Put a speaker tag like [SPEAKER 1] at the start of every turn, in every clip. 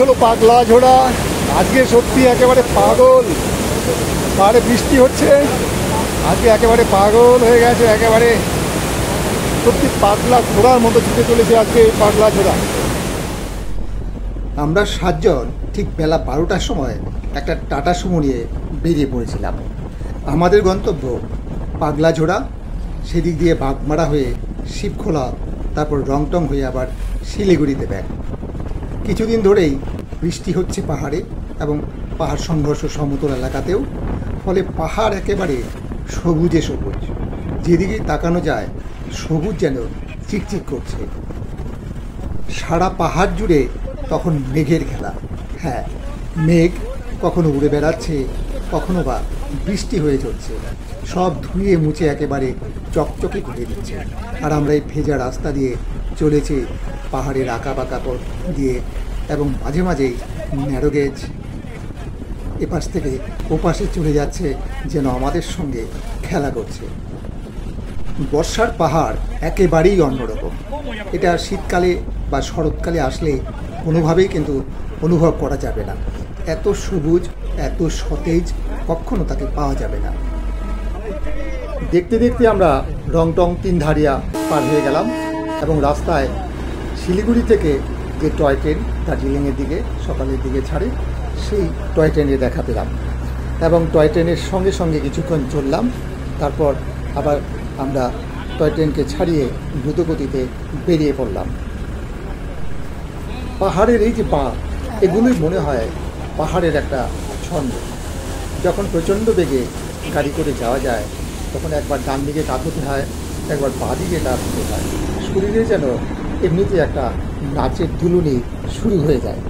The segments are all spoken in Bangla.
[SPEAKER 1] হলো পাগলা ঝোড়া। আজকে সত্যি একেবারে পাগল, পাহাড়ে বৃষ্টি হচ্ছে, আজকে একেবারে পাগল হয়ে গেছে, একেবারে সত্যি পাগলা ঘোড়ার মতো ছুটে চলেছে আজকে এই পাগলা ঝোড়া।
[SPEAKER 2] আমরা 7 জন ঠিক বেলা 12টার সময় একটা টাটা সুমো নিয়ে বেরিয়ে পড়েছিলাম। আমাদের গন্তব্য পাগলা ঝোড়া, সেদিক দিয়ে বাগমারা হয়ে শিবখোলা, তারপর রংটং হয়ে আবার শিলিগুড়িতে ব্যাক। কিছুদিন ধরেই বৃষ্টি হচ্ছে পাহাড়ে এবং পাহাড় সংঘর্ষ সমতল এলাকাতেও, ফলে পাহাড় একেবারে সবুজে সবুজ, যেদিকে তাকানো যায় সবুজ যেন চিকচিক করছে। সারা পাহাড় জুড়ে তখন মেঘের খেলা। হ্যাঁ, মেঘ কখনো উড়ে বেড়াচ্ছে, কখনো বা বৃষ্টি হয়ে চলছে, সব ধুয়ে মুছে একেবারে চকচকে করে দিচ্ছে। আর আমরা এই ভেজা রাস্তা দিয়ে চলেছি পাহাড়ের আঁকা বাঁকা পথ দিয়ে, এবং মাঝে মাঝেই ন্যারোগেজ এপাশ থেকে ওপাশে চলে যাচ্ছে, যেন আমাদের সঙ্গে খেলা করছে। বর্ষার পাহাড় একেবারেই অন্যরকম। এটা শীতকালে বা শরৎকালে আসলে কোনোভাবেই কিন্তু অনুভব করা যাবে না। এত সবুজ, এত সতেজ কখনো তাকে পাওয়া যাবে না। দেখতে দেখতে আমরা রংটং তিনধারিয়া পার হয়ে গেলাম এবং রাস্তায় শিলিগুড়ি থেকে যে টয় ট্রেন দার্জিলিংয়ের দিকে সকালের দিকে ছাড়ে, সেই টয় ট্রেনে দেখা পেলাম এবং টয় ট্রেনের সঙ্গে সঙ্গে কিছুক্ষণ চললাম। তারপর আবার আমরা টয় ট্রেনকে ছাড়িয়ে দ্রুতগতিতে বেরিয়ে পড়লাম। পাহাড়ের এই যে বাঁক, এগুলোই মনে হয় পাহাড়ের একটা ছন্দ। যখন প্রচণ্ড বেগে গাড়ি করে যাওয়া যায়, তখন একবার ডান দিকে কাত হতে হয়, একবার বাঁ দিকে কাত হতে হয়। শরীরে যেন এমনিতে একটা নাচের দুলুনি শুরু হয়ে যায়।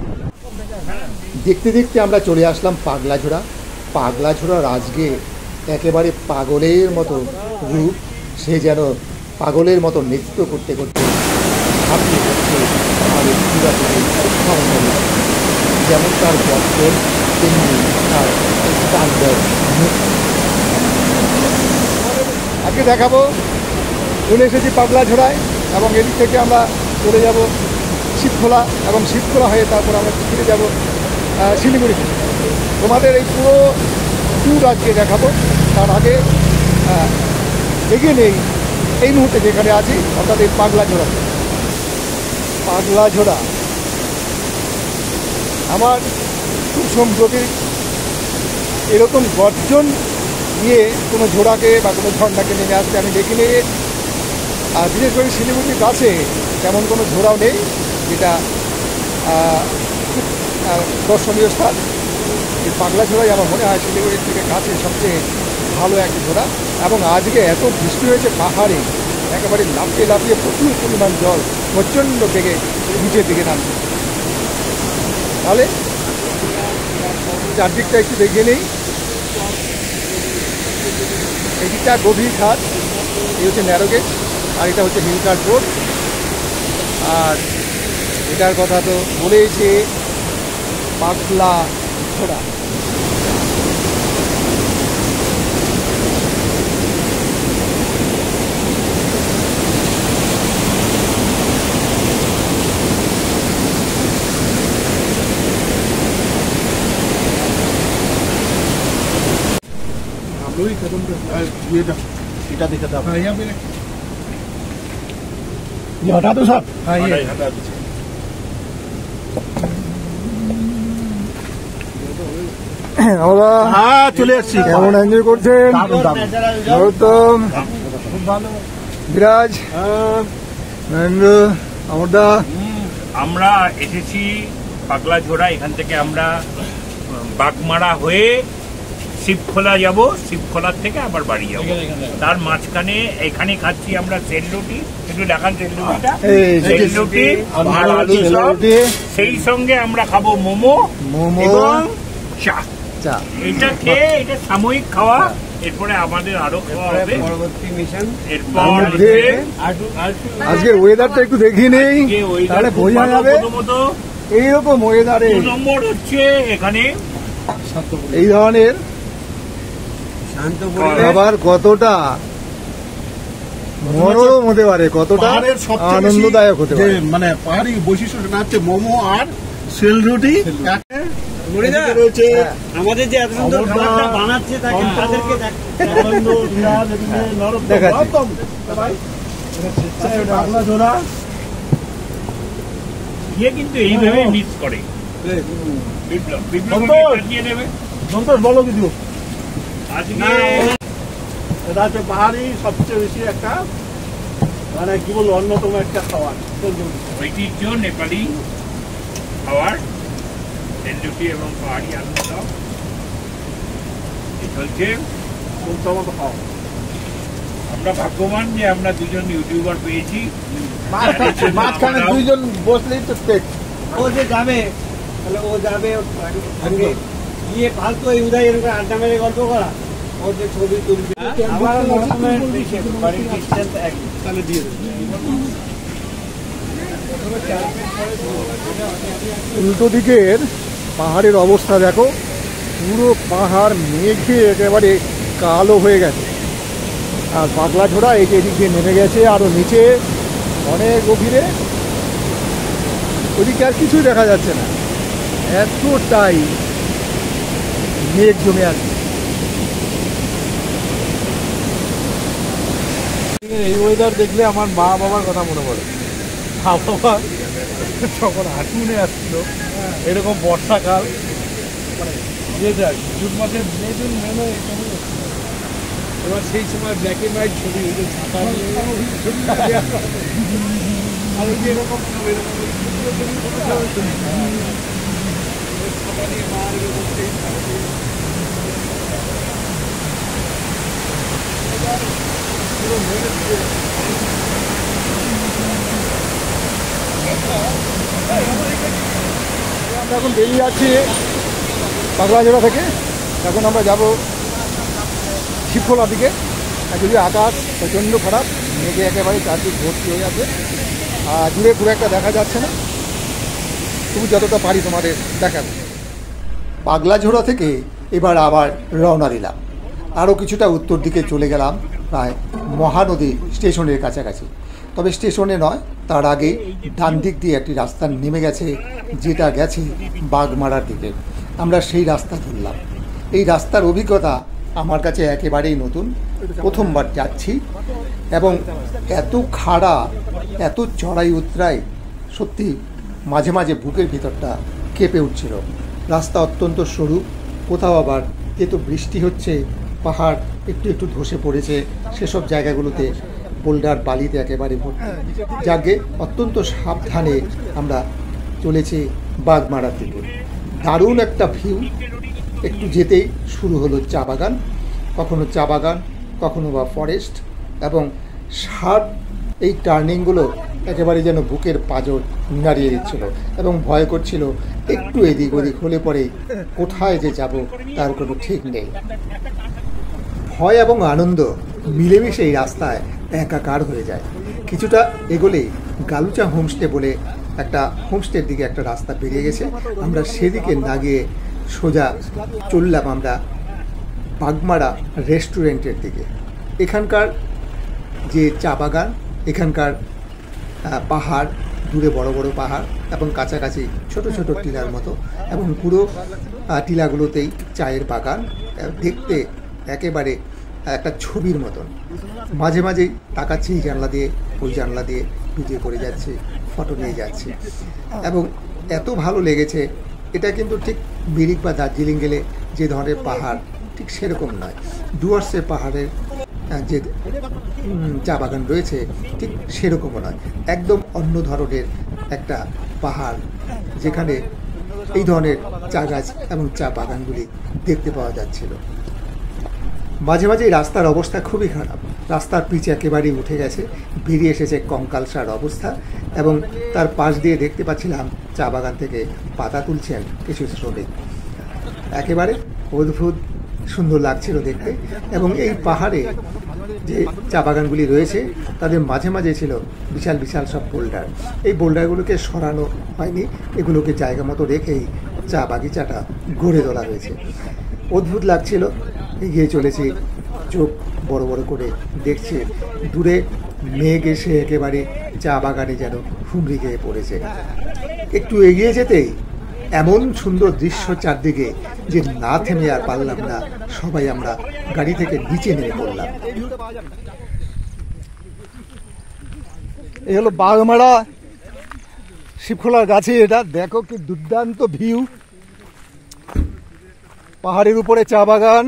[SPEAKER 2] দেখতে দেখতে আমরা চলে আসলাম পাগলা ঝোড়া। পাগলা ঝোড়ার আজকে একেবারে পাগলের মতো রূপ, সে যেন পাগলের মতো নৃত্য করতে করতে ঝাঁপিয়ে পড়ছে আমাদের যেমন তার বর্তন তেমনি তার তাণ্ডব নৃত্য।
[SPEAKER 1] আজকে দেখাবো, চলে এসেছি পাগলা ঝোড়ায় এবং এদিক থেকে আমরা চলে যাব শিবখোলা এবং শিবখোলা হয়ে তারপর আমরা ফিরে যাব শিলিগুড়িতে। তোমাদের এই পুরো ট্যুর আজকে দেখাবো। তার আগে এগিয়ে নেই এই মুহূর্তে যেখানে আছি, অর্থাৎ এই পাগলা ঝোড়া। পাগলা ঝোড়া আমার খুব সম্প্রতি এরকম গর্জন দিয়ে কোনো ঝোড়াকে বা কোনো ঝর্ণাকে নেমে আসতে আমি দেখিনি। আর বিশেষ করে শিলিগুড়ির কাছে তেমন কোনো ঝোড়াও নেই, যেটা খুব দর্শনীয় স্থান। এই পাগলা ঝোড়াই আমার মনে হয় শিলিগুড়ির থেকে কাছে সবচেয়ে ভালো একটা ঝোড়া। এবং আজকে এত বৃষ্টি হয়েছে পাহাড়ে, একেবারে লাফিয়ে লাফিয়ে প্রচুর পরিমাণ জল প্রচণ্ড বেগে নিচের দিকে নামছে। তাহলে চারদিকটা একটু দেখে নেই। এদিকটা গভীর খাত, এই হচ্ছে ন্যারোগেজ, আর এটা হচ্ছে হিলকার্ট রোড। আর এটার কথা তো বলেইছে পাগলা ঝোড়া।
[SPEAKER 2] এটা দেখে দাও।
[SPEAKER 1] हटा दो साहब। हाँ, ये আমরা
[SPEAKER 2] চলে আসছি।
[SPEAKER 1] কেমন এনজয় করছেন? গৌতম, বিরাজ, মহেন্দ্র, আমরদা।
[SPEAKER 3] আমরা এসেছি পাগলা ঝোড়া। এখান থেকে আমরা বাগমারা হয়ে শিবখোলা যাব, শিবখোলার থেকে আবার বাড়ি যাব। তার মাঝখানে এখানে খাচ্ছি আমরা তেল রুটি, একটু দেখান তেল রুটিটা, তেল রুটি আর আলু চপ, সেই সঙ্গে আমরা খাবো মোমো এবং চা। এটা খেয়ে এটা সাময়িক খাওয়া, এরপরে আমাদের আরো খাওয়া হবে পরবর্তী মিশন। এরপর
[SPEAKER 1] আজকের ওয়েদারটা একটু দেখি নেই, তাহলে বোঝা যাবে। এইরকম ওয়েদারে
[SPEAKER 3] নম্বর হচ্ছে এখানে
[SPEAKER 1] এই ধরনের আবার কতটা মনোরম হতে পারে, কতটা আনন্দদায়ক হতে পারে।
[SPEAKER 4] মানে পাহাড়ি বৈশিষ্ট্যটা হচ্ছে মোমো আর সেল রুটি রয়েছে
[SPEAKER 5] আমাদের যে এত সুন্দর খাবারটা বানাচ্ছে তাকে তাদেরকে
[SPEAKER 4] পাগলা ঝোড়া
[SPEAKER 3] ইয়ে কিন্তু এইভাবে মিক্স করে বিপ্লব বিপ্লব দিয়ে দেবে
[SPEAKER 4] সন্তোষ বলো কিছু।
[SPEAKER 3] আজকে
[SPEAKER 4] এটা হচ্ছে পাহাড়ি সবচেয়ে বেশি একটা মানে কি বলবো অন্যতম একটা খাবার
[SPEAKER 3] ঐতিহ্য নেপালি খাবার তেলরুটি এবং পাহাড়ি আলু চপ এই চলছে।
[SPEAKER 4] মতো খাওয়া
[SPEAKER 3] আমরা ভাগ্যবান যে আমরা দুজন ইউটিউবার পেয়েছি।
[SPEAKER 1] মাঝখানে দুইজন বসলেই তো পেট।
[SPEAKER 5] ও যে যাবে তাহলে ও যাবে গিয়ে ফালতু এই উদয় এরকম আড্ডা মেরে গল্প করা ও যে ছবি তুলবে আমার বাড়ির ডিস্টেন্স একই
[SPEAKER 4] তাহলে দিয়ে দেবে।
[SPEAKER 1] উল্টো দিকের পাহাড়ের অবস্থা দেখো, পুরো পাহাড় মেঘে একেবারে কালো হয়ে গেছে। আর পাগলা ঝোড়া এই যে এদিক দিয়ে নেমে গেছে আরও নিচে অনেক গভীরে, ওদিকে আর কিছুই দেখা যাচ্ছে না, এতটাই মেঘ জমে আছে।
[SPEAKER 4] এই ওয়েদার দেখলে আমার মা বাবার কথা মনে পড়ে। মা বাবা যখন হাঁটুনে আসছিল এরকম বর্ষাকাল মানে জুন মাসের মে জুন মে এবার সেই সময় ব্ল্যাক এন্ড হোয়াইট ছবি ছাতা নিয়ে এরকম
[SPEAKER 1] আমরা এখন বেরিয়ে যাচ্ছি পাগলাঝোড়া থেকে। এখন আমরা যাব শিবখোলার দিকে। আর যদি আকাশ প্রচণ্ড খারাপ, মেঘে একেবারে চারদিক ভর্তি হয়ে আছে, আর দূরে খুব একটা দেখা যাচ্ছে না, তবু যতটা পারি তোমাদের দেখাবো।
[SPEAKER 2] পাগলাঝোড়া থেকে এবার আবার রওনা দিলাম। আরও কিছুটা উত্তর দিকে চলে গেলাম, প্রায় মহানদী স্টেশনের কাছাকাছি। তবে স্টেশনে নয়, তার আগে ডান দিক দিয়ে একটি রাস্তা নেমে গেছে, যেটা গেছে বাগমারার দিকে। আমরা সেই রাস্তা ধরলাম। এই রাস্তার অভিজ্ঞতা আমার কাছে একেবারেই নতুন, প্রথমবার যাচ্ছি। এবং এত খাড়া, এত চড়াই উতরাই, সত্যি মাঝে মাঝে বুকের ভিতরটা কেঁপে উঠছিল। রাস্তা অত্যন্ত সরু, কোথাও আবার যেহেতু বৃষ্টি হচ্ছে, পাহাড় একটু একটু ধসে পড়েছে, সেসব জায়গাগুলোতে বোল্ডার বালিতে একেবারে ভর্তি। যাকে অত্যন্ত সাবধানে আমরা চলেছি বাগমারার দিকে। দারুণ একটা ভিউ। একটু যেতেই শুরু হলো চা বাগান, কখনো চা বাগান, কখনো বা ফরেস্ট, এবং শার্প এই টার্নিংগুলো একেবারে যেন বুকের পাঁজর নাড়িয়ে দিচ্ছিল এবং ভয় করছিল একটু এদিক ওদিক হলে পরে কোথায় যে যাব তার কোনো ঠিক নেই। ভয় এবং আনন্দ মিলেমিশে এই রাস্তায় একাকার হয়ে যায়। কিছুটা এগোলেই গালুচা হোমস্টে বলে একটা হোমস্টের দিকে একটা রাস্তা বেরিয়ে গেছে। আমরা সেদিকে না গিয়ে সোজা চললাম আমরা বাগমারা রেস্টুরেন্টের দিকে। এখানকার যে চা বাগান, এখানকার পাহাড়, দূরে বড় বড় পাহাড় এবং কাছাকাছি ছোট ছোট টিলার মতো, এবং পুরো টিলাগুলোতেই চায়ের বাগান, দেখতে একেবারে একটা ছবির মতন। মাঝে মাঝেই তাকাচ্ছি এই জানলা দিয়ে ওই জানলা দিয়ে, ভিডিও করে যাচ্ছে, ফটো নিয়ে যাচ্ছে, এবং এত ভালো লেগেছে। এটা কিন্তু ঠিক মিরিক বা দার্জিলিং গেলে যে ধরনের পাহাড়, ঠিক সেরকম নয়। ডুয়ার্সের পাহাড়ের যে চা বাগান রয়েছে ঠিক সেরকমও নয়, একদম অন্য ধরনের একটা পাহাড়, যেখানে এই ধরনের চা গাছ এবং চা বাগানগুলি দেখতে পাওয়া যাচ্ছিল। মাঝে মাঝে রাস্তার অবস্থা খুবই খারাপ, রাস্তার পিচ একেবারেই উঠে গেছে, বেরিয়ে এসেছে কঙ্কালসার অবস্থা, এবং তার পাশ দিয়ে দেখতে পাচ্ছিলাম চা বাগান থেকে পাতা তুলছেন কিছু শ্রমিক। একেবারে অদ্ভুত সুন্দর লাগছিল দেখতে। এবং এই পাহাড়ে যে চা বাগানগুলি রয়েছে তাদের মাঝে মাঝে ছিল বিশাল বিশাল সব বোল্ডার। এই বোল্ডারগুলোকে সরানো হয়নি, এগুলোকে জায়গা মতো রেখেই চা বাগিচাটা গড়ে তোলা হয়েছে। অদ্ভুত লাগছিল। এগিয়ে চলেছি, চোখ বড় বড় করে দেখছে, দূরে মেঘ এসে একেবারে চা বাগানে যেন হুমড়ি খেয়ে পড়েছে। একটু এগিয়ে যেতেই এমন সুন্দর দৃশ্য চারদিকে যে না থেমে আর পারলাম না, সবাই আমরা গাড়ি থেকে নিচে নেমে পড়লাম।
[SPEAKER 1] এই হলো বাগমারা শিবখোলার গাছে, এটা দেখো কি দুর্দান্ত ভিউ, পাহাড়ের উপরে চা বাগান,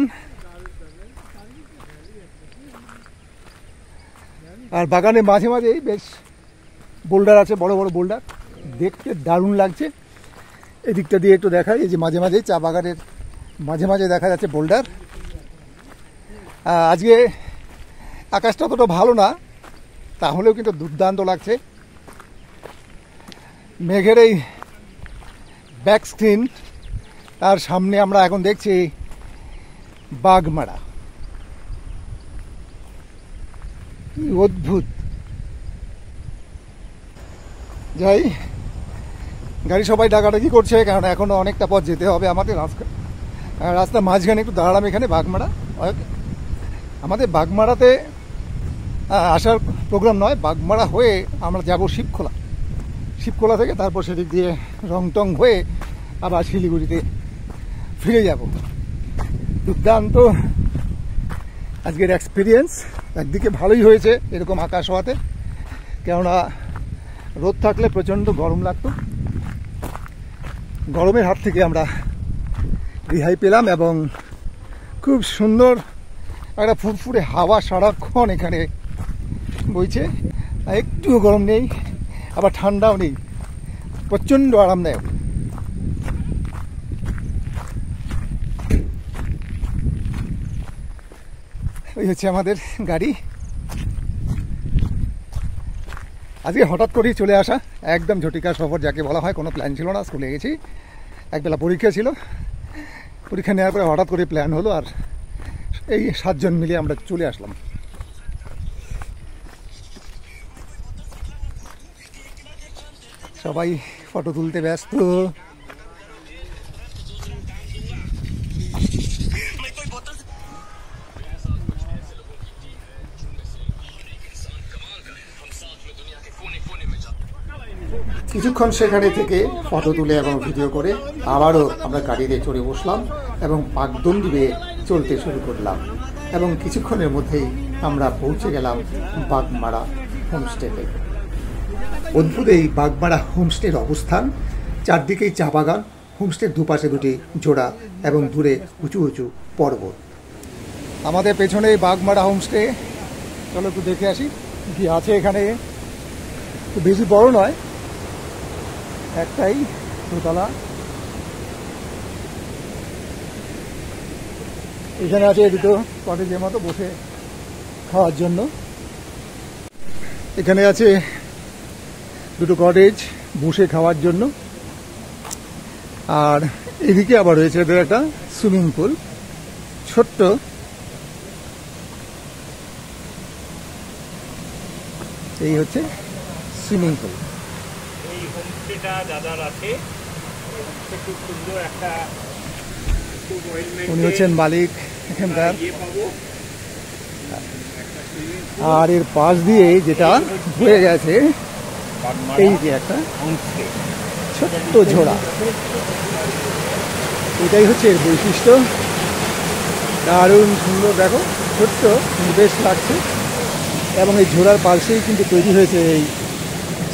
[SPEAKER 1] আর বাগানের মাঝে মাঝেই বেশ বোল্ডার আছে, বড় বড় বোল্ডার, দেখতে দারুণ লাগছে। এদিকটা দিয়ে একটু দেখাই, এই যে মাঝে মাঝে চা বাগানের মাঝে মাঝে দেখা যাচ্ছে বোল্ডার। আজকে আকাশটা অতটা ভালো না, তাহলেও কিন্তু দুর্দান্ত লাগছে। মেঘের এই ব্যাক স্ক্রিন, তার সামনে আমরা এখন দেখছি বাগমারা। কি অদ্ভুত। যাই, গাড়ি সবাই ডাকাডাকি করছে, কারণ এখনো অনেকটা পথ যেতে হবে আমাদের। রাস্তার মাঝখানে একটু দাঁড়ালাম এখানে বাগমারা। আমাদের বাগমারাতে আসার প্রোগ্রাম নয়, বাগমারা হয়ে আমরা যাব শিবখোলা। শিবখোলা থেকে তারপর সেদিক দিয়ে রংটং হয়ে আবার শিলিগুড়িতে ফিরে যাব। দুর্দান্ত আজকের এক্সপিরিয়েন্স। একদিকে ভালোই হয়েছে এরকম আকাশ হওয়াতে, কেননা রোদ থাকলে প্রচণ্ড গরম লাগতো। গরমের হাত থেকে আমরা রেহাই পেলাম এবং খুব সুন্দর একটা ফুরফুরে হাওয়া সারাক্ষণ এখানে বইছে। একটুও গরম নেই, আবার ঠান্ডাও নেই, প্রচণ্ড আরামদায়ক। ওই হচ্ছে আমাদের গাড়ি। আজকে হঠাৎ করেই চলে আসা, একদম ঝটিকা সফর যাকে বলা হয়। কোনো প্ল্যান ছিল না, স্কুলে গেছি, একবেলা পরীক্ষা ছিল, পরীক্ষা নেওয়ার পরে হঠাৎ করে প্ল্যান হলো, আর এই 7 জন মিলে আমরা চলে আসলাম। সবাই ফটো তুলতে ব্যস্ত।
[SPEAKER 2] কিছুক্ষণ সেখানে থেকে ফটো তুলে এবং ভিডিও করে আবারও আমরা গাড়িতে চড়ে বসলাম এবং পাকদণ্ডি বেয়ে চলতে শুরু করলাম, এবং কিছুক্ষণের মধ্যেই আমরা পৌঁছে গেলাম বাগমারা হোমস্টেতে। অদ্ভুত এই বাগমারা হোমস্টের অবস্থান, চারদিকেই চা বাগান, হোমস্টের দুপাশে দুটি জোড়া এবং দূরে উঁচু উঁচু পর্বত।
[SPEAKER 1] আমাদের পেছনে বাগমারা হোমস্টে, চলো একটু দেখে আসি কি আছে এখানে। খুব বেশি বড় নয়, একটাই দোতলা। এখানে আছে দুটো কটেজের মতো বসে খাওয়ার জন্য। এখানে আছে দুটো কটেজ বসে খাওয়ার জন্য, আর এদিকে আবার রয়েছে এদের একটা সুইমিং পুল, ছোট্ট। এই হচ্ছে সুইমিং পুল।
[SPEAKER 3] এই হোমস্টেটা দাদার আছে, খুব সুন্দর একটা,
[SPEAKER 1] উনি হচ্ছেন মালিক এখানকার।
[SPEAKER 3] পাবো।
[SPEAKER 1] আর এর পাশ দিয়ে যেটা হয়ে গেছে, এই যে একটা
[SPEAKER 3] হোমস্টে,
[SPEAKER 1] ছোট্ট ঝোড়া, এটাই হচ্ছে এর বৈশিষ্ট্য। দারুণ সুন্দর, দেখো ছোট্ট, বেশ লাগছে। এবং এই ঝোড়ার পাশেই কিন্তু তৈরি হয়েছে এই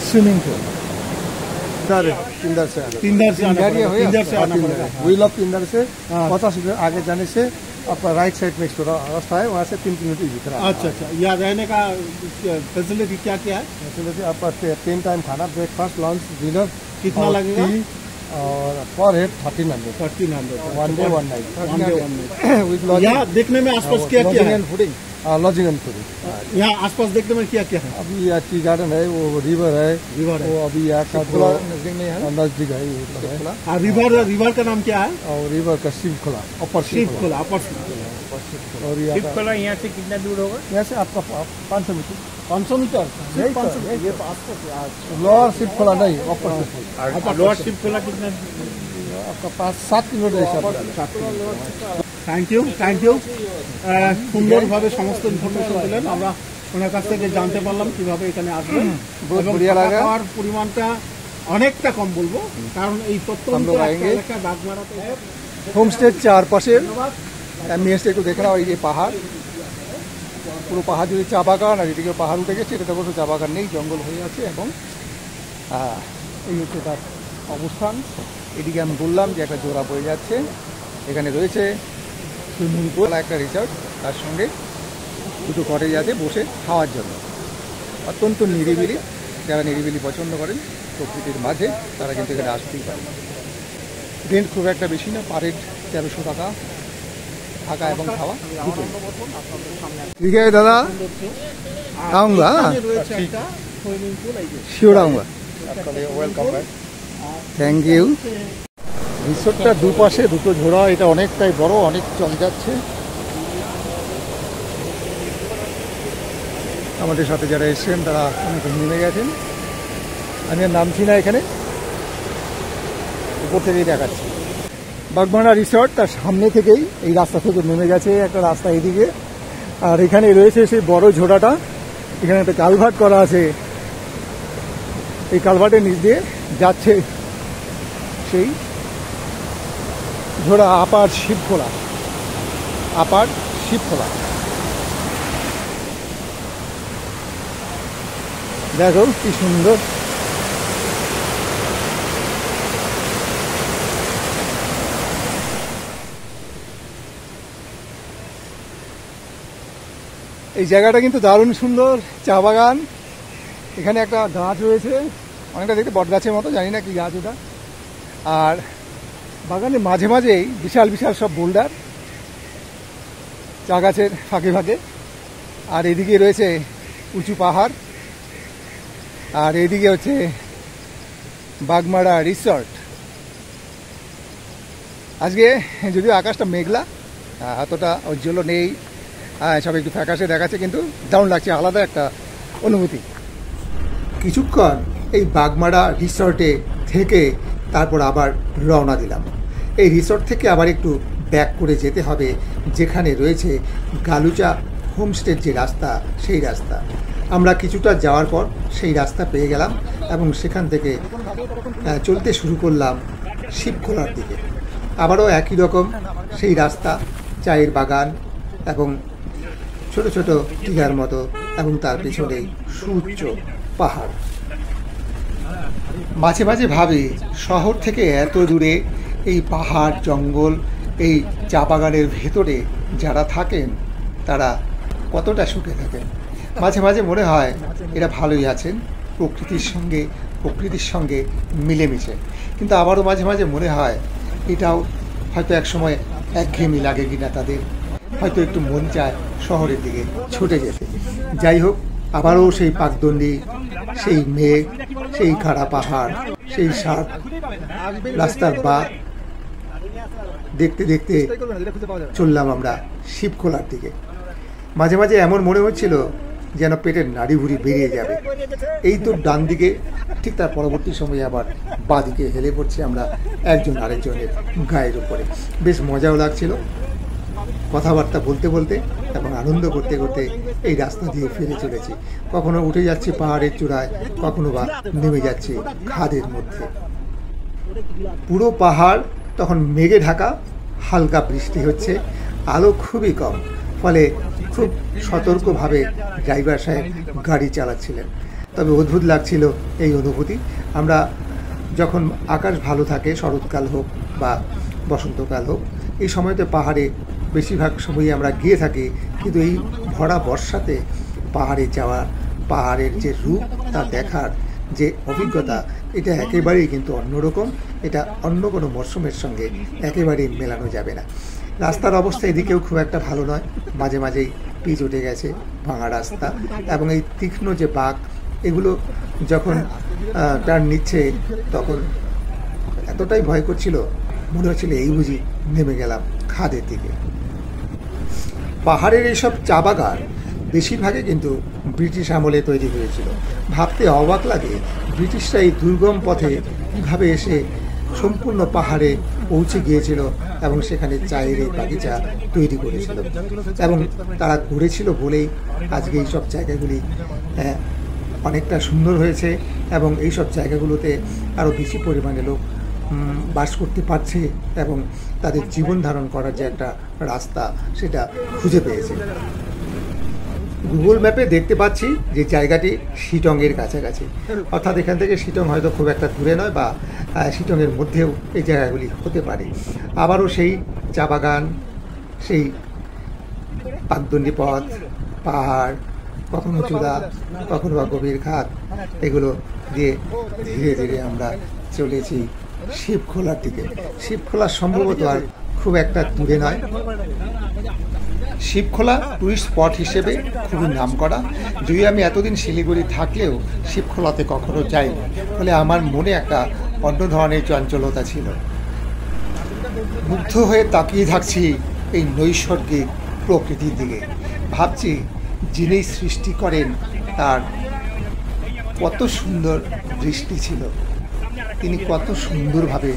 [SPEAKER 1] स्विमिंग पूल।
[SPEAKER 4] पिंदर से
[SPEAKER 1] पिंदर से आना पड़ेगा।
[SPEAKER 4] व्हील ऑफ पिंदर से 50 मीटर आगे जाने से आपका राइट साइड में एक रास्ता है, वहाँ से 3 किलोमीटर भीतर। अच्छा अच्छा, यहाँ रहने का फैसिलिटी क्या क्या है? फैसिलिटी आपका 10 टाइम खाना, ब्रेकफास्ट, लंच, डिनर। कितना लगेगा? और पर head 1300 one day one night. यहाँ देखने में आसपास क्या क्या है? Lodging and fooding. यहाँ आसपास देखने में क्या क्या है? अभी यहाँ टी गार्डन है, वो रिवर है, वो अभी यहाँ का नजदीक है। रिवर का नाम क्या है? और रिवर का शिवखोला, अपर शिवखोला। और
[SPEAKER 3] यहाँ से कितना दूर होगा?
[SPEAKER 4] यहाँ से आपका 500 मीटर। 500 मीटर? ये लोअर शिवखोला नहीं, अपर शिवखोला।
[SPEAKER 3] लोअर शिवखोला कितना?
[SPEAKER 4] आपका 5-7 किलोमीटर हिसाब। থ্যাংক ইউ সুন্দরভাবে সমস্ত ইনফরমেশন দিলেন। আমরা ওনার কাছ থেকে জানতে পারলাম কিভাবে এখানে আসবেন, খাওয়ার পরিমাণটা অনেকটা কম বলবো, কারণ এই
[SPEAKER 1] हम लोग आएंगे।
[SPEAKER 4] এলাকা বাগমারাতে
[SPEAKER 1] হোমস্টের চারপাশের অ্যাম্বিয়েন্সটা একটু দেখে নাও। এই যে পাহাড়, পুরো পাহাড় জুড়ে চা বাগান, আর এদিকে পাহাড় উঠে গেছে, এটাতে অবশ্য চা বাগান নেই, জঙ্গল হয়ে আছে। এবং এই হচ্ছে তার অবস্থান। এদিকে আমি বললাম যে একটা জোড়া বয়ে যাচ্ছে, এখানে রয়েছে সুইমিং পুল, একটা রিসর্ট, তার সঙ্গে দুটো কটেজ আছে বসে খাওয়ার জন্য। অত্যন্ত নিরিবিলি, যারা নিরিবিলি পছন্দ করেন প্রকৃতির মাঝে তারা কিন্তু এখানে আসতেই পারে। রেন্ট খুব একটা বেশি না, পার হেড 1300 টাকা, থাকা এবং খাওয়া দুটোই। ठीक है दादा, आऊँगा,
[SPEAKER 4] রয়েছে একটা সুইমিং পুল। এই যে
[SPEAKER 1] श्योर आऊँगा, থ্যাংক ইউ। রিসোর্টটার দুপাশে দুটো ঝোড়া, এটা অনেকটাই বড়, অনেক জল যাচ্ছে। আমাদের সাথে যারা এসেছেন তারা অনেকে নেমে গেছেন, আমি আর নামছি না, এখানে উপর থেকেই দেখাচ্ছি। বাগমারা রিসর্ট তার সামনে থেকেই এই রাস্তা থেকে নেমে গেছে একটা রাস্তা এদিকে, আর এখানে রয়েছে সেই বড় ঝোড়াটা। এখানে একটা কালভার্ট করা আছে, এই কালভার্টের নিচ দিয়ে যাচ্ছে সেই ঝোড়া আপার শিবখোলা। আপার শিবখোলা দেখো কি সুন্দর। এই জায়গাটা কিন্তু দারুণ সুন্দর, চা বাগান। এখানে একটা গাছ রয়েছে, অনেকটা দেখতে বট গাছের মতো, জানি না কি গাছ ওটা। আর বাগানের মাঝে মাঝেই বিশাল বিশাল সব বোল্ডার, চা গাছের ফাঁকে ফাঁকে। আর এদিকে রয়েছে উঁচু পাহাড়, আর এদিকে হচ্ছে বাগমারা রিসর্ট। আজকে যদিও আকাশটা মেঘলা, এতটা উজ্জ্বল নেই, সব একটু ফ্যাকাশে দেখাচ্ছে, কিন্তু দারুণ লাগছে, আলাদা একটা অনুভূতি।
[SPEAKER 2] কিছুক্ষণ এই বাগমারা রিসর্টে থেকে তারপর আবার রওনা দিলাম। এই রিসর্ট থেকে আবার একটু ব্যাক করে যেতে হবে, যেখানে রয়েছে গালুচা হোমস্টের যে রাস্তা, সেই রাস্তা। আমরা কিছুটা যাওয়ার পর সেই রাস্তা পেয়ে গেলাম এবং সেখান থেকে চলতে শুরু করলাম শিবখোলার দিকে। আবারও একই রকম সেই রাস্তা, চায়ের বাগান এবং ছোট ছোট টিলার মতো, এবং তার পেছনেই সুউচ্চ পাহাড়। মাঝে মাঝে ভাবি শহর থেকে এত দূরে এই পাহাড় জঙ্গল, এই চা বাগানের ভেতরে যারা থাকেন তারা কতটা সুখে থাকেন। মাঝে মাঝে মনে হয় এরা ভালোই আছেন প্রকৃতির সঙ্গে মিলেমিশে। কিন্তু আবারও মাঝে মাঝে মনে হয় এটাও হয়তো একসময় একঘেয়েমি লাগে কিনা তাদের, হয়তো একটু মন চায় শহরের দিকে ছুটে যেতে। যাই হোক, আবারও সেই পাকদণ্ডী, সেই মেঘ, সেই খাড়া পাহাড়, সেই সাপ, রাস্তার বাঁক দেখতে দেখতে চললাম আমরা শিবখোলার দিকে। মাঝে মাঝে এমন মনে হচ্ছিল যেন পেটের নাড়ি ভুড়ি বেরিয়ে যাবে। এই তো ডান দিকে, ঠিক তার পরবর্তী সময়ে আবার বাঁ দিকে হেলে পড়ছি আমরা একজন আরেকজনের গায়ের উপরে। বেশ মজাও লাগছিল, কথাবার্তা বলতে বলতে এবং আনন্দ করতে করতে এই রাস্তা দিয়ে ফিরে চলেছি। কখনো উঠে যাচ্ছি পাহাড়ের চূড়ায়, কখনো বা নেমে যাচ্ছি খাদের মধ্যে। পুরো পাহাড় তখন মেঘে ঢাকা, হালকা বৃষ্টি হচ্ছে, আলো খুবই কম, ফলে খুব সতর্কভাবে ড্রাইভার সাহেব গাড়ি চালাচ্ছিলেন। তবে অদ্ভুত লাগছিল এই অনুভূতি। আমরা যখন আকাশ ভালো থাকে, শরৎকাল হোক বা বসন্তকাল হোক, এই সময়তে পাহাড়ে বেশিরভাগ সময়ই আমরা গিয়ে থাকি, কিন্তু এই ভরা বর্ষাতে পাহাড়ে যাওয়া, পাহাড়ের যে রূপ তা দেখার যে অভিজ্ঞতা, এটা একেবারেই কিন্তু অন্যরকম। এটা অন্য কোনো মরশুমের সঙ্গে একেবারেই মেলানো যাবে না। রাস্তার অবস্থা এদিকেও খুব একটা ভালো নয়, মাঝে মাঝেই পিচ উঠে গেছে, ভাঙা রাস্তা, এবং এই তীক্ষ্ণ যে বাঁক, এগুলো যখন টার্ন নিচ্ছে তখন এতটাই ভয় করছিল, মনে হচ্ছিল এই বুঝি নেমে গেলাম খাদের দিকে। পাহাড়ের এইসব চা বাগান বেশিরভাগই কিন্তু ব্রিটিশ আমলে তৈরি হয়েছিল। ভাবতে অবাক লাগে ব্রিটিশরা এই দুর্গম পথে কীভাবে এসে সম্পূর্ণ পাহাড়ে পৌঁছে গিয়েছিল এবং সেখানে চায়ের এই বাগিচা তৈরি করেছিল, এবং তারা করেছিল বলেই আজকে এই সব জায়গাগুলি অনেকটা সুন্দর হয়েছে এবং এইসব জায়গাগুলোতে আরও বেশি পরিমাণে লোক বাস করতে পারছে এবং তাদের জীবন ধারণ করার যে একটা রাস্তা সেটা খুঁজে পেয়েছে। গুগল ম্যাপে দেখতে পাচ্ছি যে জায়গাটি শিটংয়ের কাছাকাছি, অর্থাৎ এখান থেকে শিটং হয়তো খুব একটা দূরে নয় বা শিটংয়ের মধ্যেও এই জায়গাগুলি হতে পারে। আবারও সেই চা বাগান, সেই পাকদণ্ডী পথ, পাহাড়, কখনো চূড়া, কখনো বা গভীর খাত, এগুলো দিয়ে ধীরে ধীরে আমরা চলেছি শিবখোলার দিকে। শিবখোলা সম্ভবত আর খুব একটা দূরে নয়। শিবখোলা টুরিস্ট স্পট হিসেবে খুবই নামকরা, যদি আমি এতদিন শিলিগুড়ি থাকলেও শিবখোলাতে কখনো যাইনি, ফলে আমার মনে একটা অন্য ধরনের চঞ্চলতা ছিল। মুগ্ধ হয়ে তাকিয়ে থাকছি এই নৈসর্গিক প্রকৃতির দিকে, ভাবছি যিনি সৃষ্টি করেন তার কত সুন্দর দৃষ্টি ছিল, তিনি কত সুন্দরভাবে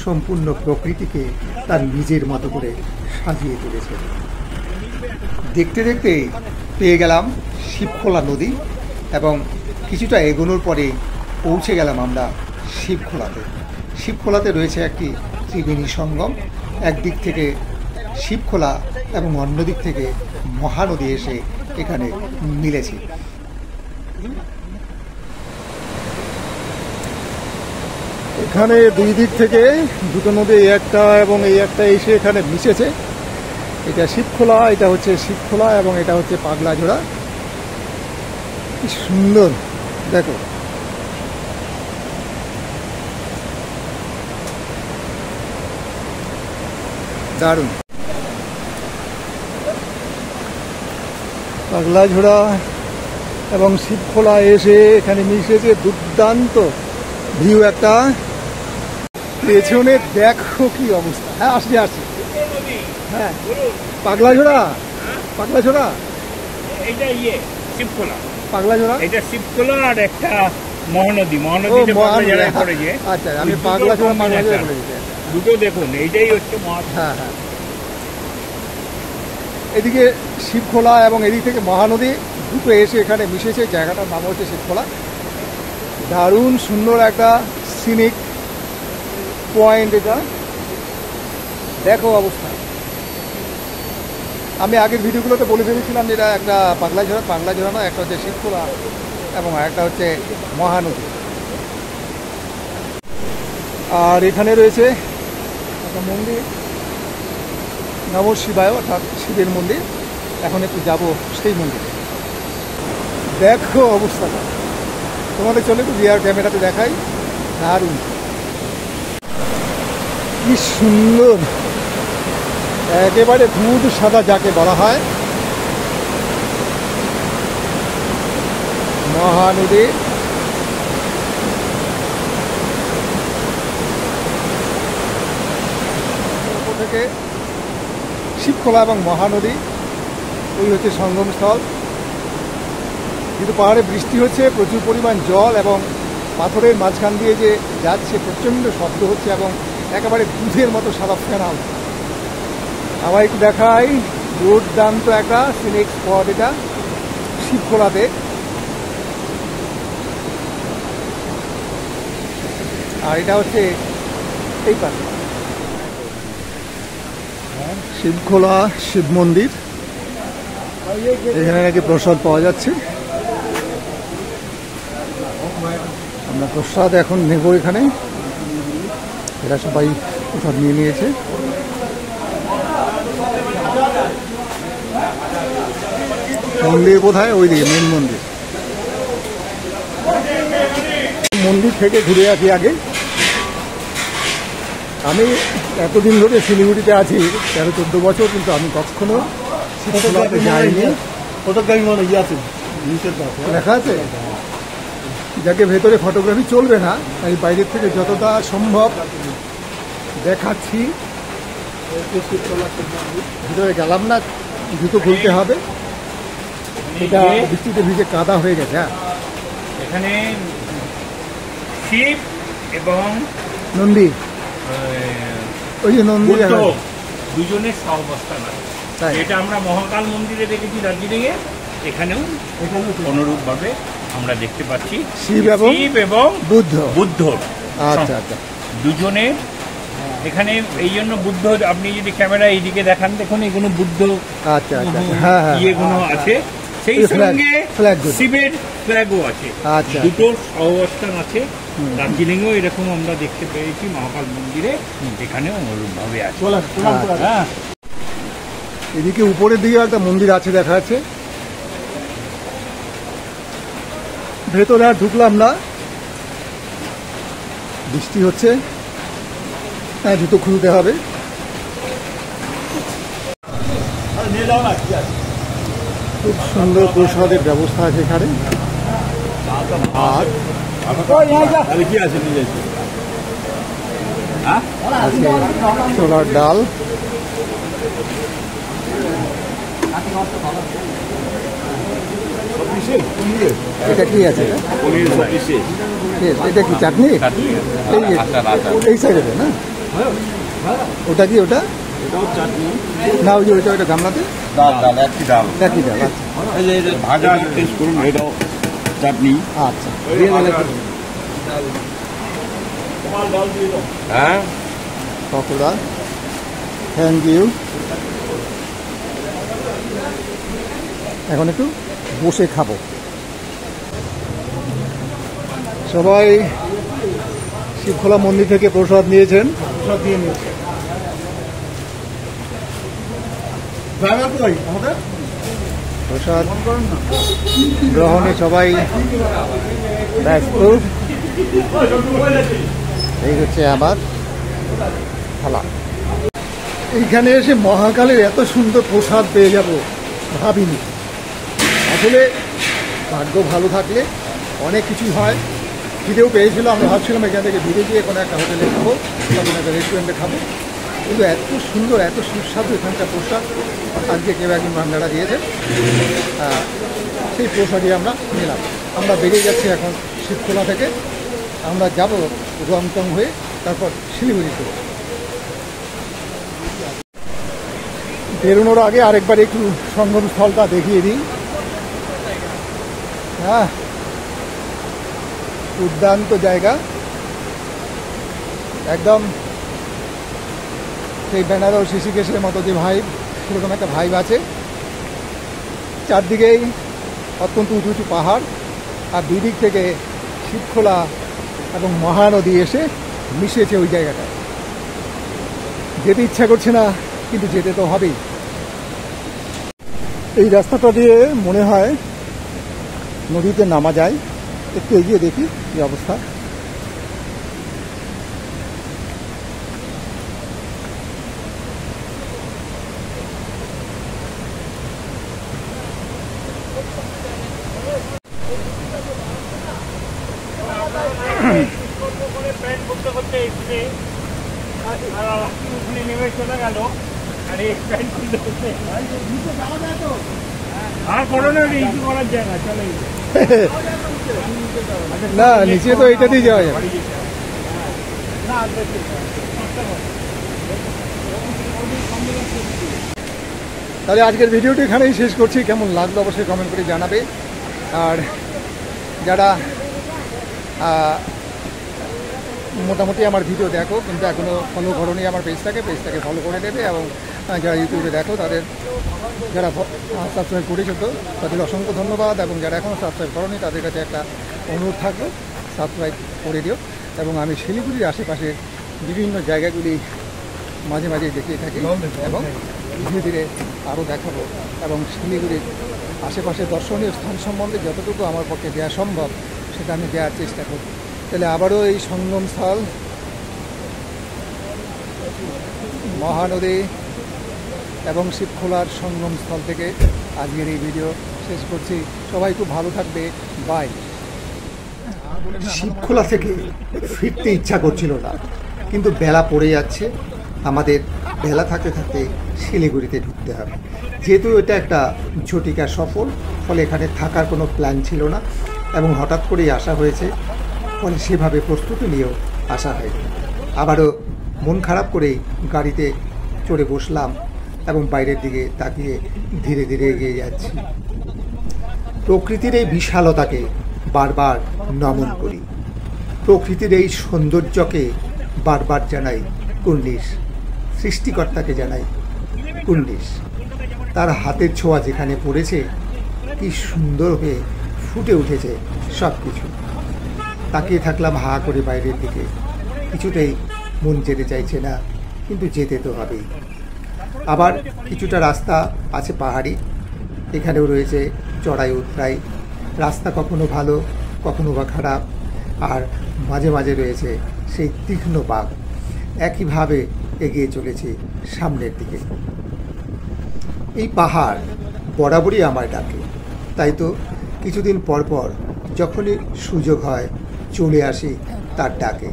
[SPEAKER 2] সম্পূর্ণ প্রকৃতিকে তার নিজের মতো করে সাজিয়ে তুলেছেন। দেখতে দেখতেই পেয়ে গেলাম শিবখোলা নদী এবং কিছুটা এগোনোর পরে পৌঁছে গেলাম আমরা শিবখোলাতে। শিবখোলাতে রয়েছে একটি ত্রিবেণী সঙ্গম, একদিক থেকে শিবখোলা এবং অন্যদিক থেকে মহানদী এসে এখানে মিলেছে।
[SPEAKER 1] এখানে দুই দিক থেকে দুটো নদী, এই একটা এবং এই একটা এসে এখানে মিশেছে। এটা শিবখোলা, এটা হচ্ছে শিবখোলা এবং এটা হচ্ছে পাগলাঝোড়া। কি সুন্দর দেখো, দারুণ। পাগলাঝোড়া এবং শিবখোলা এসে এখানে মিশেছে, দুর্দান্ত ভিউ একটা। পেছনে দেখো কি অবস্থা। হ্যাঁ আসছি আসছি। হ্যাঁ পাগলাঝোড়া, পাগলাঝোড়া
[SPEAKER 3] এটা শিবখোলা,
[SPEAKER 1] পাগলাঝোড়া
[SPEAKER 3] এটা শিবখোলা আর একটা মহানদী, মহানদীতে পাগলাঝোড়ায় পড়েছে।
[SPEAKER 1] আচ্ছা আমি পাগলাঝোড়া পাগলাঝোড়া বলে দিচ্ছি।
[SPEAKER 3] দুটো দেখুন, এইটাই হচ্ছে
[SPEAKER 1] হ্যাঁ হ্যাঁ, এদিকে শিবখোলা এবং এদিক থেকে মহানদী দুটো এসে এখানে মিশেছে। জায়গাটার নাম হচ্ছে শিবখোলা। দারুণ সুন্দর একটা সিনিক পয়েন্ট এটা, দেখো অবস্থা। আমি আগের ভিডিওগুলোতে বলে ভেবেছিলাম যে এটা একটা পাগলাঝোড়া, পাগলাঝোড়া না, একটা হচ্ছে শিবখোলা এবং একটা হচ্ছে মহানদী। আর এখানে রয়েছে একটা মন্দির, নম শিবায়, অর্থাৎ শিবের মন্দির। এখন একটু যাব সেই মন্দিরে। দেখো অবস্থাটা, তোমাদের চলে একটু রিয়ার ক্যামেরাতে দেখাই। দারুণ, কি সুন্দর, একেবারে দুধ সাদা যাকে বলা হয় মহানদী। থেকে শিবখোলা এবং মহানদী, ওই হচ্ছে সঙ্গমস্থল। কিন্তু পাহাড়ে বৃষ্টি হচ্ছে, প্রচুর পরিমাণ জল এবং পাথরের মাঝখান দিয়ে যে যাচ্ছে প্রচণ্ড শব্দ হচ্ছে এবং একেবারে দুধের মতো সাদা ফেনা। আবার একটু দেখাই, দুর্দান্ত একটা সিনিক স্পট এটা শিবখোলাতে। আর এটা হচ্ছে এই পাশে শিবখোলা শিব মন্দির। এখানে নাকি প্রসাদ পাওয়া যাচ্ছে, আমরা প্রসাদ এখন নেব এখানে। এরা সবাই প্রসাদ নিয়ে নিয়েছে। মন্দির কোথায়? ওই দিকে মেন মন্দির। মন্দির থেকে ঘুরে আসি আগে। আমি এতদিন ধরে শিলিগুড়িতে আছি, 13-14 বছর, কিন্তু আমি কখনো শিবখোলাতে যাইনি। লেখা আছে যাকে ভেতরে ফটোগ্রাফি চলবে না, আমি বাইরের থেকে যতটা সম্ভব দেখাচ্ছি। ভিতরে গেলাম না, জুতো খুলতে হবে, এটা বৃষ্টিতে ভিজে কাদা হয়ে গেছে। হ্যাঁ,
[SPEAKER 3] এখানে শিব এবং
[SPEAKER 1] নন্দী, ওই যে নন্দী
[SPEAKER 3] দুজনের সহাবস্থান আছে। এটা আমরা মহাকাল মন্দিরে দেখেছি দার্জিলিংয়ে, এখানেও অনুরূপভাবে আমরা দেখতে পাচ্ছি
[SPEAKER 1] শিব এবং
[SPEAKER 3] বুদ্ধ
[SPEAKER 1] আচ্ছা আচ্ছা
[SPEAKER 3] দুজনের এখানে। এই জন্য বুদ্ধ, আপনি যদি ক্যামেরা এইদিকে দেখান, দেখুন এগুলো বুদ্ধ
[SPEAKER 1] আচ্ছা আচ্ছা হ্যাঁ হ্যাঁ
[SPEAKER 3] ইয়েগুলো আছে। সেই সঙ্গে শিবের ফ্ল্যাগও আছে।
[SPEAKER 1] আচ্ছা
[SPEAKER 3] দুটো সহাবস্থান আছে। দার্জিলিংয়েও এরকম আমরা দেখতে পেয়েছি মহাকাল মন্দিরে, এখানেও অনুরূপভাবে আছে। হ্যাঁ,
[SPEAKER 1] এদিকে উপরের দিকে একটা মন্দির আছে দেখা যাচ্ছে। ভেতরে আর ঢুকলাম না, বৃষ্টি হচ্ছে, হ্যাঁ জুতো খুলতে হবে। খুব সুন্দর প্রসাদের ব্যবস্থা আছে এখানে। আর
[SPEAKER 3] কি আছে
[SPEAKER 1] ছোলার ডাল, এটা কি আছে? এটা কি চাটনি? এই সাইডে না, ওটা কি? ওটা না, ওই যে ওইটা ওইটা গামলাতে একই ডাল। আচ্ছা
[SPEAKER 3] ভাজা টেস্ট করুন, এটাও চাটনি।
[SPEAKER 1] আচ্ছা দিয়ে গেলে
[SPEAKER 3] হ্যাঁ,
[SPEAKER 1] পকোড়া, থ্যাংক ইউ। এখন একটু বসে খাবো। সবাই শিবখোলা মন্দির থেকে প্রসাদ নিয়েছেন, প্রসাদ দিয়ে নিয়েছেন। প্রসাদ গ্রহণে সবাই ব্যস্ত। এই হচ্ছে আমার থালা। এইখানে এসে মহাকালের এত সুন্দর প্রসাদ পেয়ে যাব ভাবিনি। আসলে ভাগ্য ভালো থাকলে অনেক কিছুই হয়। খিদেও পেয়েছিল, আমরা ভাবছিলাম এখান থেকে দূরে গিয়ে কোনো একটা হোটেলে খাবো বা কোনো একটা রেস্টুরেন্টে খাবো, কিন্তু এত সুন্দর এত সুস্বাদু এখানকার প্রসাদ আজকে কেউ একজন রান্নাটা দিয়েছে, সেই প্রসাদই আমরা নিলাম। আমরা বেরিয়ে যাচ্ছি এখন শিবখোলা থেকে। আমরা যাব রংটং হয়ে তারপর শিলিগুড়িতে। বেরোনোর আগে আরেকবার একটু সঙ্গম স্থলটা দেখিয়ে দিই। হ্যাঁ, দুর্দান্ত জায়গা, একদম সেই বেনারস ঋষিকেশের মতো যে ভাইব, সেরকম একটা ভাইব আছে। চারদিকেই অত্যন্ত উঁচু উঁচু পাহাড়, আর দুই দিক থেকে শিবখোলা এবং মহানদী এসে মিশেছে ওই জায়গাটায়। যেতে ইচ্ছা করছে না, কিন্তু যেতে তো হবেই। এই রাস্তাটা দিয়ে মনে হয় নদীতে নামা যায়। একটু এগিয়ে দেখি কি অবস্থা।
[SPEAKER 3] নেমে চলে গেল, আরে আর করোনা নেই, কিছু করার জায়গা চলে
[SPEAKER 1] না, নিচে তো এইটাতেই যাওয়া যাবে। তাহলে আজকের ভিডিওটি এখানেই শেষ করছি। কেমন লাগলো অবশ্যই কমেন্ট করে জানাবে। আর যারা মোটামুটি আমার ভিডিও দেখো কিন্তু এখনও ফলো করোনি আমার পেজটাকে ফলো করে দেবে। এবং যারা ইউটিউবে দেখো তাদের, যারা সাবস্ক্রাইব করেছো তো তাদের অসংখ্য ধন্যবাদ। এবং যারা এখনও সাবস্ক্রাইব করোনি তাদের কাছে একটা অনুরোধ থাকলো, সাবস্ক্রাইব করে দিও। এবং আমি শিলিগুড়ির আশেপাশে বিভিন্ন জায়গাগুলি মাঝে মাঝে দেখিয়ে থাকি এবং ধীরে ধীরে আরও দেখাবো। এবং শিলিগুড়ির আশেপাশে দর্শনীয় স্থান সম্বন্ধে যতটুকু আমার পক্ষে দেওয়া সম্ভব সেটা আমি দেওয়ার চেষ্টা করব। তাহলে আবারও এই সঙ্গমস্থল মহানদী এবং শিবখোলার সঙ্গমস্থল থেকে আজকের এই ভিডিও শেষ করছি। সবাই খুব ভালো থাকবে, বাই।
[SPEAKER 2] শিবখোলা থেকে ফিরতে ইচ্ছা করছিল না, কিন্তু বেলা পড়ে যাচ্ছে। আমাদের বেলা থাকতে থাকতে শিলিগুড়িতে ঢুকতে হবে। যেহেতু এটা একটা ঝটিকা সফর, ফলে এখানে থাকার কোনো প্ল্যান ছিল না এবং হঠাৎ করেই আসা হয়েছে, ফলে সেভাবে প্রস্তুতি নিয়েও আসা হয়নি। আবারও মন খারাপ করেই গাড়িতে চড়ে বসলাম এবং বাইরের দিকে তাকিয়ে ধীরে ধীরে এগিয়ে যাচ্ছি। প্রকৃতির এই বিশালতাকে বারবার নমন করি। প্রকৃতির এই সৌন্দর্যকে বারবার জানাই কুর্নিশ, সৃষ্টিকর্তাকে জানাই কুর্নিশ। তার হাতের ছোঁয়া যেখানে পড়েছে, কি সুন্দর হয়ে ফুটে উঠেছে সব কিছু। তাকিয়ে থাকলাম হা করে বাইরের দিকে, কিছুতেই মন যেতে চাইছে না, কিন্তু যেতে তো হবেই। আবার কিছুটা রাস্তা আছে পাহাড়ি, এখানেও রয়েছে চড়াই উতরাই, রাস্তা কখনো ভালো কখনো বা খারাপ, আর মাঝে মাঝে রয়েছে সেই তীক্ষ্ণ বাঁক। একইভাবে এগিয়ে চলেছি সামনের দিকে। এই পাহাড় বরাবরই আমার ডাকে, তাই তো কিছুদিন পর পর যখনই সুযোগ হয় চলে আসি তার ডাকে।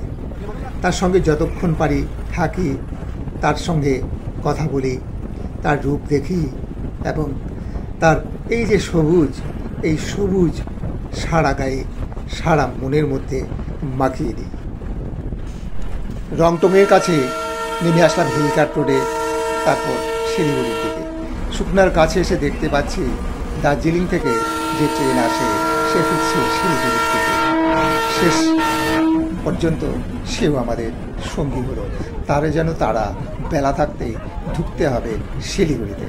[SPEAKER 2] তার সঙ্গে যতক্ষণ পারি থাকি, তার সঙ্গে কথা বলি, তার রূপ দেখি, এবং তার এই যে সবুজ, এই সবুজ সারা গায়ে সারা মনের মধ্যে মাখিয়ে দিই। রংটংয়ের কাছে নেমে আসলাম হিলকাট রোডে, তারপর শিলিগুড়ির দিকে। শুকনার কাছে এসে দেখতে পাচ্ছি দার্জিলিং থেকে যে ট্রেন আসে সে ফিরছে শিলিগুড়ির দিকে। শেষ পর্যন্ত সেও আমাদের সঙ্গী হলো। তারে যেন তারা বেলা থাকতেই ঢুকতে হবে শিলিগুড়িতে।